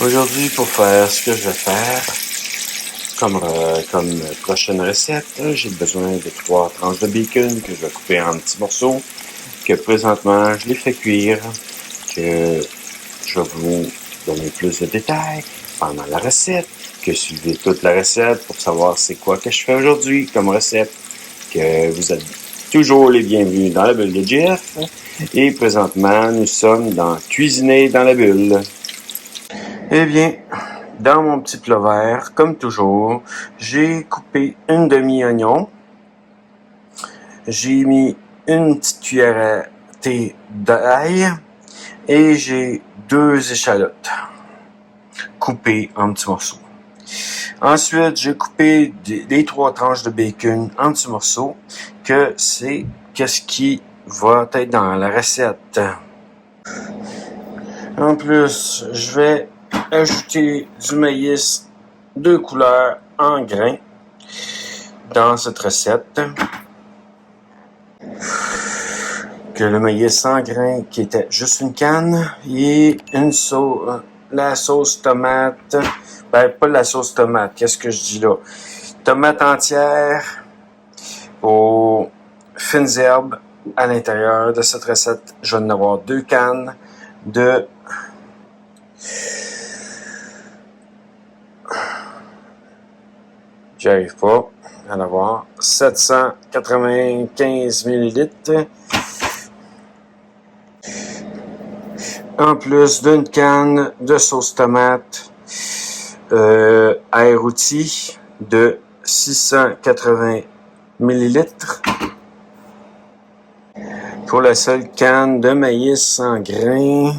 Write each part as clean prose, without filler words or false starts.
Aujourd'hui, pour faire ce que je vais faire, comme prochaine recette, j'ai besoin de 3 tranches de bacon que je vais couper en petits morceaux, que présentement je les fais cuire, que je vais vous donner plus de détails pendant la recette, que suivez toute la recette pour savoir c'est quoi que je fais aujourd'hui comme recette, que vous êtes toujours les bienvenus dans la bulle de Jeff. Et présentement, nous sommes dans Cuisiner dans la bulle. Eh bien, dans mon petit plat vert, comme toujours, j'ai coupé une demi-oignon. J'ai mis une petite cuillère à thé d'ail et j'ai 2 échalotes coupées en petits morceaux. Ensuite, j'ai coupé les 3 tranches de bacon en petits morceaux, que c'est ce qui va être dans la recette. En plus, je vais ajouter du maïs de couleur en grains dans cette recette. Que le maïs en grains qui était juste une canne et la sauce tomate. Ben, pas la sauce tomate, qu'est-ce que je dis là? Tomate entière aux fines herbes à l'intérieur de cette recette. Je vais en avoir 2 cannes de j'arrive pas à en avoir 795 ml. En plus d'une canne de sauce tomate air rôti de 680 ml. Pour la seule canne de maïs en grains,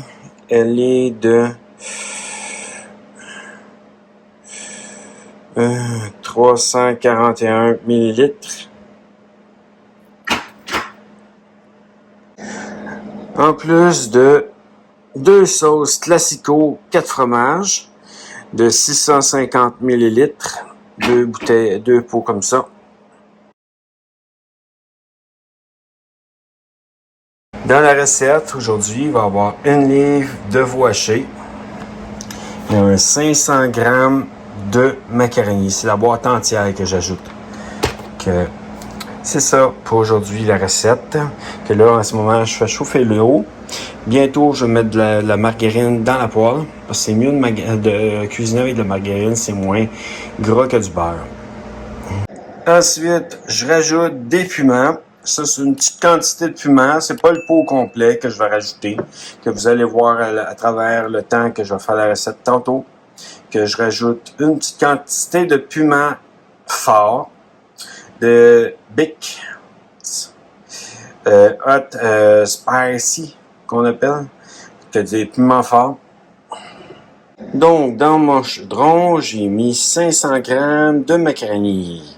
elle est de 341 ml. En plus de 2 sauces classico 4 fromages de 650 ml, 2 pots comme ça. Dans la recette, aujourd'hui, il va y avoir 1 livre de veau haché. Il y a 500 g de macaroni. C'est la boîte entière que j'ajoute. C'est ça pour aujourd'hui la recette. Que là, en ce moment, je fais chauffer l'eau. Bientôt, je vais mettre de la margarine dans la poêle. Parce que c'est mieux de cuisiner avec de la margarine. C'est moins gras que du beurre. Ensuite, je rajoute des piments. Ça, c'est une petite quantité de piment. C'est pas le pot complet que je vais rajouter. Que vous allez voir à travers le temps que je vais faire la recette tantôt. Que je rajoute une petite quantité de piment fort. De Bic. Hot Spicy, qu'on appelle. Que des piments forts. Donc, dans mon chaudron, j'ai mis 500 g de macaroni.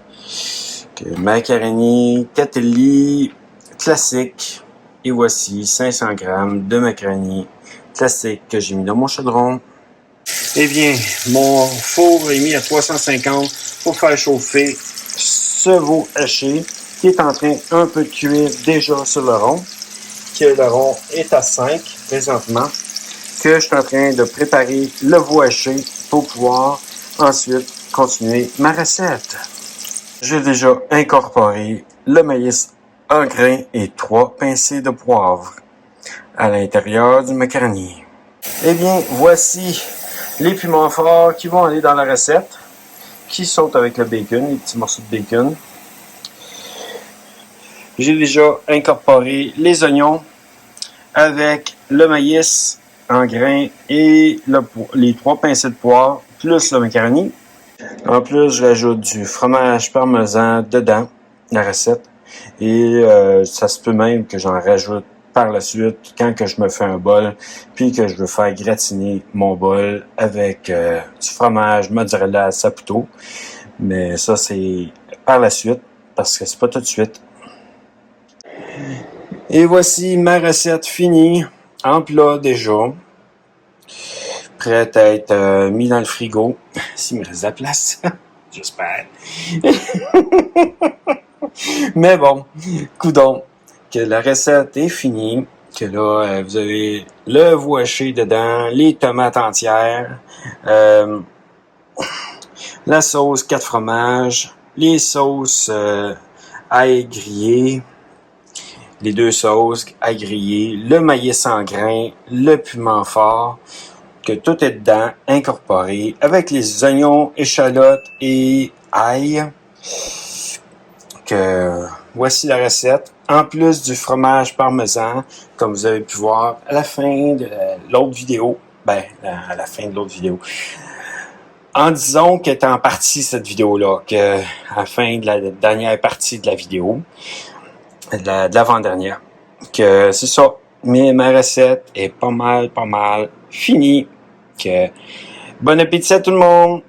Macaroni Catelli classique. Et voici 500 g de macaroni classique que j'ai mis dans mon chaudron. Eh bien, mon four est mis à 350 pour faire chauffer ce veau haché qui est en train un peu de cuire déjà sur le rond. Que le rond est à 5 présentement. Que je suis en train de préparer le veau haché pour pouvoir ensuite continuer ma recette. J'ai déjà incorporé le maïs en grains et 3 pincées de poivre à l'intérieur du macaroni. Eh bien, voici les piments forts qui vont aller dans la recette, qui sont avec le bacon, les petits morceaux de bacon. J'ai déjà incorporé les oignons avec le maïs en grains et les 3 pincées de poivre, plus le macaroni. En plus, je rajoute du fromage parmesan dedans, la recette. Et ça se peut même que j'en rajoute par la suite quand que je me fais un bol, puis que je veux faire gratiner mon bol avec du fromage mozzarella saputo. Mais ça, c'est par la suite, parce que c'est pas tout de suite. Et voici ma recette finie, en plat déjà. Prête à être mis dans le frigo, s'il me reste de la place, j'espère. Mais bon, coudonc, que la recette est finie, Que là, vous avez le veau haché dedans, les tomates entières, la sauce 4 fromages, les sauces ail grillé, les 2 sauces ail grillé, le maïs en grains, le piment fort, que tout est dedans, incorporé, avec les oignons, échalotes et ail. Que voici la recette. En plus du fromage parmesan, comme vous avez pu voir à la fin de l'autre vidéo, à la fin de l'autre vidéo, en disant qu'elle est en partie cette vidéo-là, que à la fin de la dernière partie de la vidéo, de l'avant-dernière, que c'est ça, mais ma recette est pas mal finie. Que bon appétit à tout le monde!